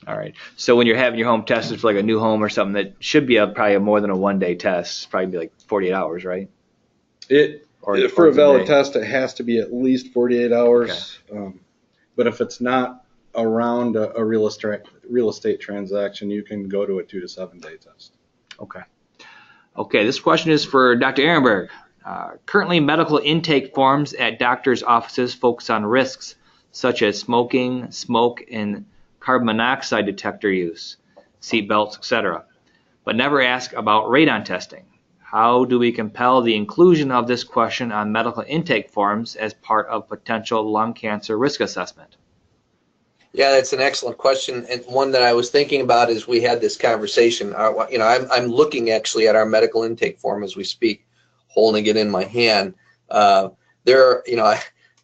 All right. So when you're having your home tested for like a new home or something, that should be probably more than a one-day test. It's probably be like 48 hours, right? For a valid test, it has to be at least 48 hours. Okay. But if it's not around a real estate transaction, you can go to a 2 to 7 day test. Okay. Okay. This question is for Dr. Ehrenberg. Currently, medical intake forms at doctors' offices focus on risks such as smoking, smoke, and carbon monoxide detector use, seat belts, etc., but never ask about radon testing. How do we compel the inclusion of this question on medical intake forms as part of potential lung cancer risk assessment? Yeah, that's an excellent question, and one that I was thinking about as we had this conversation. I'm looking actually at our medical intake form as we speak, holding it in my hand.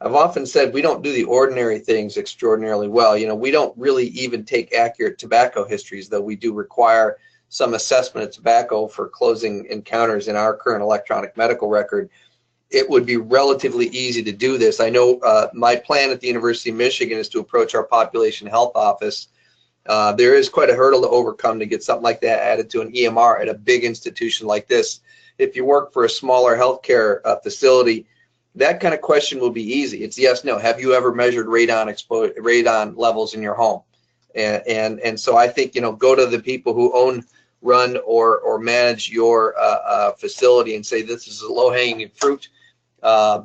I've often said we don't do the ordinary things extraordinarily well. We don't really even take accurate tobacco histories, though we do require some assessment of tobacco for closing encounters in our current electronic medical record. It would be relatively easy to do this. I know my plan at the University of Michigan is to approach our population health office. There is quite a hurdle to overcome to get something like that added to an EMR at a big institution like this. If you work for a smaller healthcare facility, that kind of question will be easy. It's yes, no. Have you ever measured radon levels in your home? And so I think, go to the people who own, run, or manage your facility and say this is a low-hanging fruit.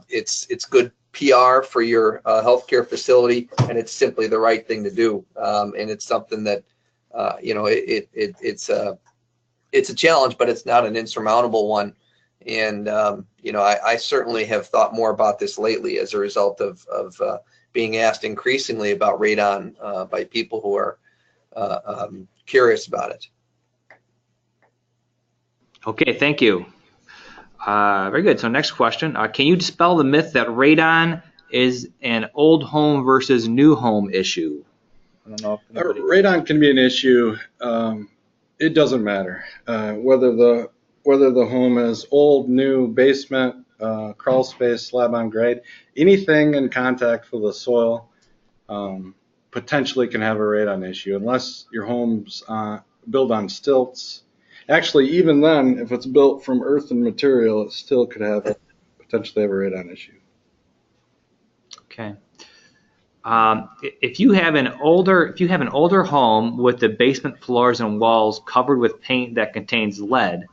It's good PR for your healthcare facility, and it's simply the right thing to do. And it's something that it's a challenge, but it's not an insurmountable one. And I certainly have thought more about this lately as a result of being asked increasingly about radon by people who are curious about it. Okay, thank you. Very good. So next question. Can you dispel the myth that radon is an old home versus new home issue? I don't know if radon can be an issue. It doesn't matter whether the home is old, new, basement, crawl space, slab on grade. Anything in contact with the soil potentially can have a radon issue unless your home's built on stilts. Actually, even then, if it's built from earth and material, it still could potentially have a radon issue. Okay. If you have an older home with the basement floors and walls covered with paint that contains lead,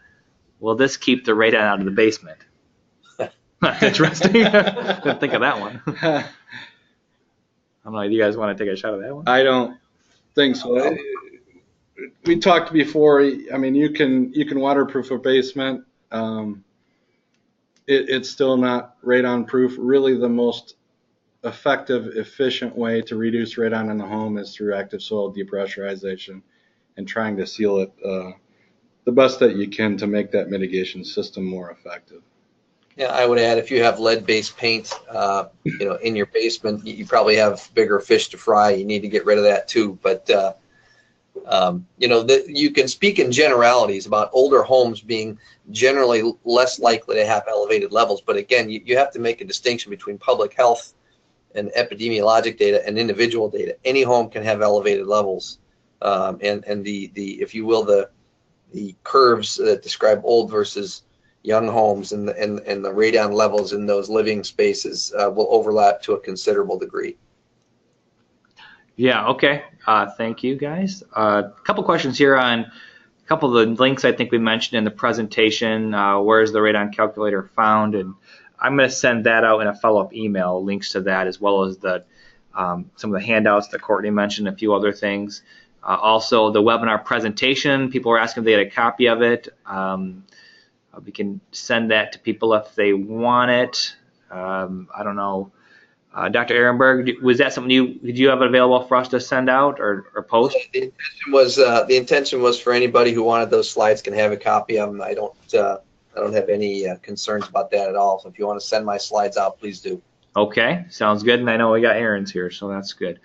will this keep the radon out of the basement? That's interesting. Didn't think of that one. I don't know. Do you guys want to take a shot at that one? I don't think so. We talked before. I mean, you can waterproof a basement. It's still not radon proof. Really, the most effective, efficient way to reduce radon in the home is through active soil depressurization and trying to seal it the best that you can to make that mitigation system more effective. Yeah, I would add if you have lead-based paint, in your basement, you probably have bigger fish to fry. You need to get rid of that too. But you can speak in generalities about older homes being generally less likely to have elevated levels. But again, you have to make a distinction between public health and epidemiologic data and individual data. Any home can have elevated levels, and the if you will the curves that describe old versus young homes and the radon levels in those living spaces will overlap to a considerable degree. Yeah, okay. Thank you, guys. A couple questions here on a couple of the links I think we mentioned in the presentation. Where is the radon calculator found? And I'm going to send that out in a follow-up email, links to that, as well as the some of the handouts that Courtney mentioned, a few other things. Also, the webinar presentation, people were asking if they had a copy of it. We can send that to people if they want it. I don't know. Dr. Ehrenberg, was that something did you have it available for us to send out or post? The intention was for anybody who wanted those slides can have a copy of them. I don't have any concerns about that at all. So if you want to send my slides out, please do. Okay, sounds good. And I know we got Aaron's here, so that's good.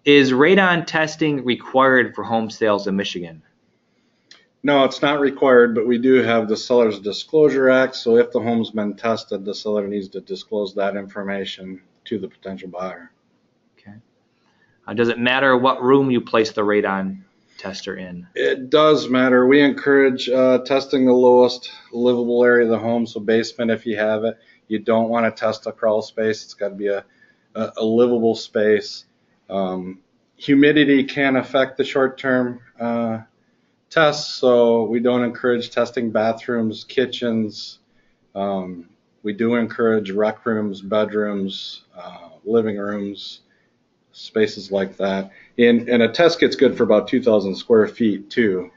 Is radon testing required for home sales in Michigan? No, it's not required, but we do have the Seller's Disclosure Act. So if the home's been tested, the seller needs to disclose that information to the potential buyer. Okay. Does it matter what room you place the radon tester in? It does matter. We encourage testing the lowest livable area of the home, so basement if you have it. You don't want to test a crawl space. It's got to be a livable space. Humidity can affect the short-term tests, so we don't encourage testing bathrooms, kitchens. We do encourage rec rooms, bedrooms, living rooms, spaces like that. And a test kit's good for about 2,000 square feet too,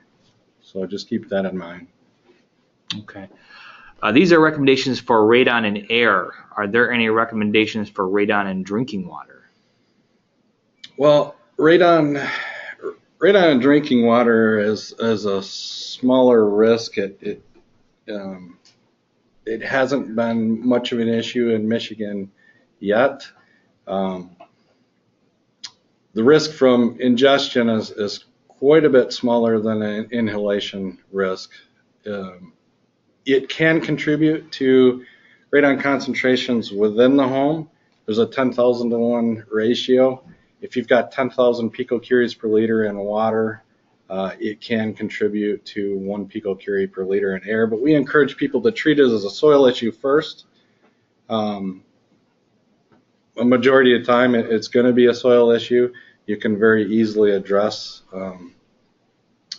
so just keep that in mind. Okay. These are recommendations for radon in air. Are there any recommendations for radon in drinking water? Well, radon in drinking water is a smaller risk. It hasn't been much of an issue in Michigan yet. The risk from ingestion is quite a bit smaller than an inhalation risk. It can contribute to radon concentrations within the home. There's a 10,000 to 1 ratio. If you've got 10,000 picocuries per liter in water, it can contribute to 1 picocurie per liter in air. But we encourage people to treat it as a soil issue first. A majority of the time, it's going to be a soil issue. You can very easily address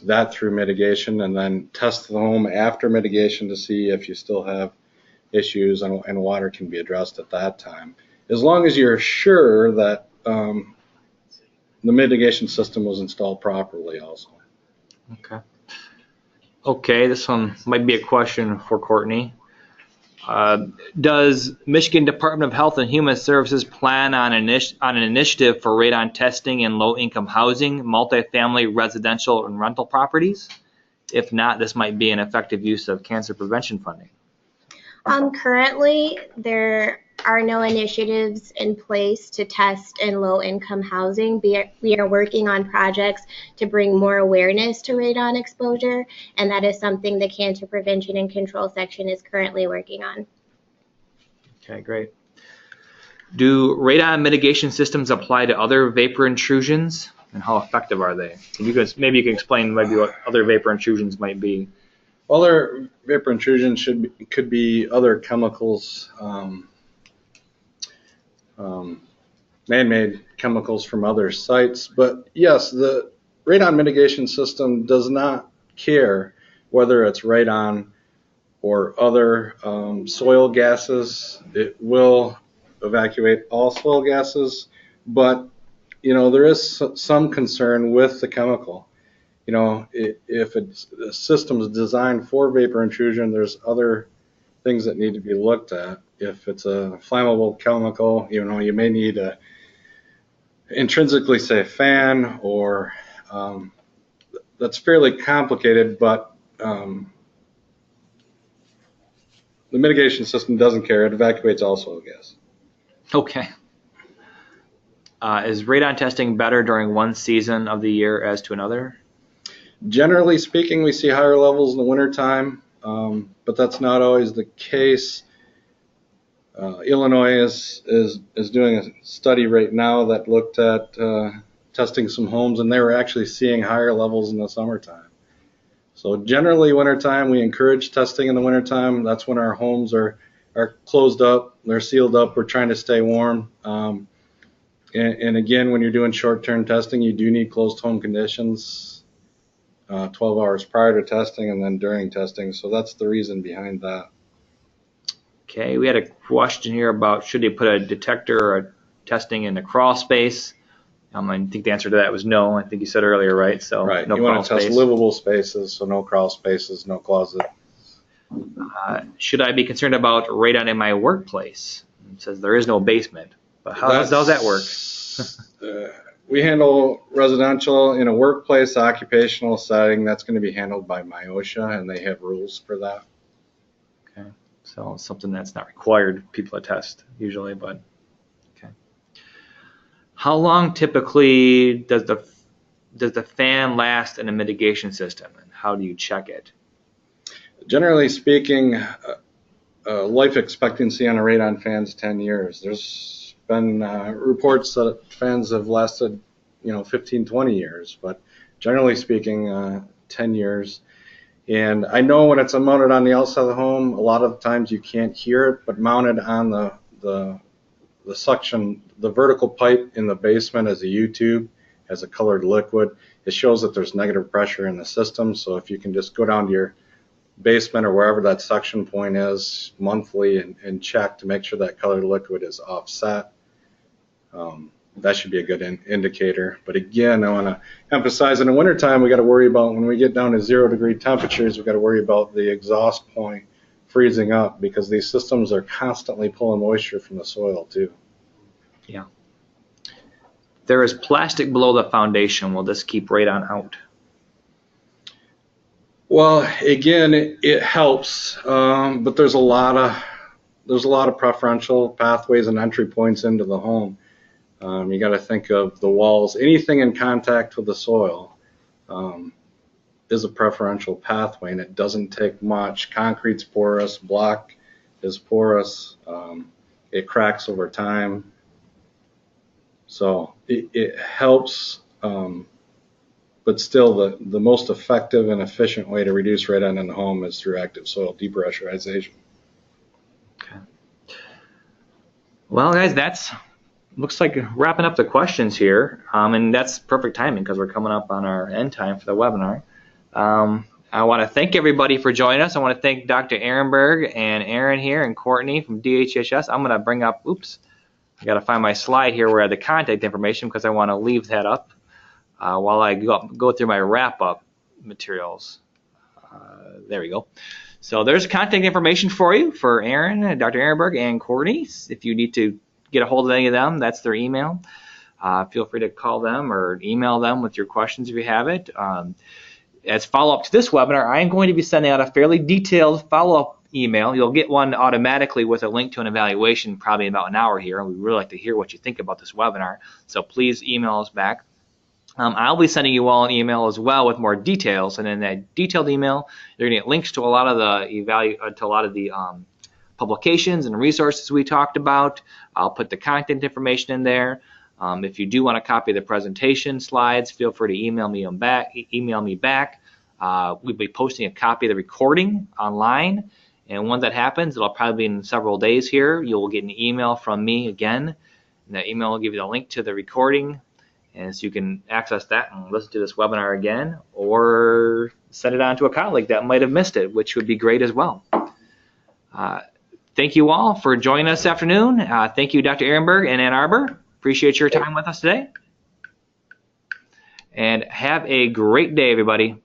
that through mitigation, and then test the home after mitigation to see if you still have issues, and water can be addressed at that time. As long as you're sure that the mitigation system was installed properly also. Okay. Okay, this one might be a question for Courtney. Does Michigan Department of Health and Human Services plan on an initiative for radon testing in low-income housing, multifamily, residential, and rental properties? If not, this might be an effective use of cancer prevention funding. Currently, there are no initiatives in place to test in low-income housing. We are working on projects to bring more awareness to radon exposure, and that is something the Cancer Prevention and Control section is currently working on. Okay, great. Do radon mitigation systems apply to other vapor intrusions, and how effective are they? Maybe you can explain maybe what other vapor intrusions might be. Other vapor intrusions could be other chemicals, man-made chemicals from other sites. But yes, the radon mitigation system does not care whether it's radon or other soil gases. It will evacuate all soil gases, but there is some concern with the chemical. If a system is designed for vapor intrusion, there's other things that need to be looked at. If it's a flammable chemical, you may need a intrinsically safe fan, or that's fairly complicated, but the mitigation system doesn't care. It evacuates all soil gas. Okay. Is radon testing better during one season of the year as to another? Generally speaking, we see higher levels in the wintertime, but that's not always the case. Illinois is doing a study right now that looked at testing some homes, and they were actually seeing higher levels in the summertime. So generally wintertime, we encourage testing in the wintertime. That's when our homes are closed up, they're sealed up, we're trying to stay warm. And again, when you're doing short-term testing, you do need closed home conditions 12 hours prior to testing and then during testing. So that's the reason behind that. Okay, we had a question here about should they put a detector or testing in the crawl space. I think the answer to that was no. I think you said earlier, right? So right. No you crawl want to test space. livable spaces, so no crawl spaces, no closet. Should I be concerned about radon in my workplace? It says there is no basement, but how does that work? We handle residential in a workplace, occupational setting. That's going to be handled by MIOSHA, and they have rules for that. Okay, so something that's not required people to test usually, but okay. How long typically does the fan last in a mitigation system, and how do you check it? Generally speaking, life expectancy on a radon fan is 10 years. There's been reports that fans have lasted, 15, 20 years, but generally speaking, 10 years. And I know when it's mounted on the outside of the home, a lot of the times you can't hear it, but mounted on the suction, the vertical pipe in the basement as a U-tube, has a colored liquid. It shows that there's negative pressure in the system. So if you can just go down to your basement or wherever that suction point is monthly and check to make sure that colored liquid is offset, that should be a good indicator. But again, I want to emphasize in the wintertime, we got to worry about when we get down to 0-degree temperatures, we got to worry about the exhaust point freezing up because these systems are constantly pulling moisture from the soil too. Yeah. There is plastic below the foundation. Will this keep radon out? Well, again, it helps, but there's a lot of preferential pathways and entry points into the home. You got to think of the walls. Anything in contact with the soil is a preferential pathway, and it doesn't take much. Concrete's porous, block is porous. It cracks over time, so it helps. But still, the most effective and efficient way to reduce radon in the home is through active soil depressurization. Okay. Well, guys, that's looks like wrapping up the questions here, and that's perfect timing because we're coming up on our end time for the webinar. I want to thank everybody for joining us. I want to thank Dr. Ehrenberg and Aaron here and Courtney from DHHS. I'm going to bring up, I got to find my slide here where I have the contact information because I want to leave that up while I go through my wrap-up materials. There we go. So there's contact information for you for Aaron, Dr. Ehrenberg, and Courtney. If you need to get a hold of any of them, that's their email. Feel free to call them or email them with your questions if you have it. As follow-up to this webinar, I am going to be sending out a fairly detailed follow-up email. You'll get one automatically with a link to an evaluation probably in about an hour here. We'd really like to hear what you think about this webinar, so please email us back. I'll be sending you all an email as well with more details, and in that detailed email, you're going to get links to a lot of the publications and resources we talked about. I'll put the content information in there. If you do want a copy of the presentation slides, feel free to email me back. We'll be posting a copy of the recording online, and when that happens, it'll probably be in several days here. You'll get an email from me again, and that email will give you the link to the recording, and so you can access that and listen to this webinar again, or send it on to a colleague that might have missed it, which would be great as well. Thank you all for joining us this afternoon. Thank you, Dr. Ehrenberg and Ann Arbor. Appreciate your time with us today. And have a great day, everybody.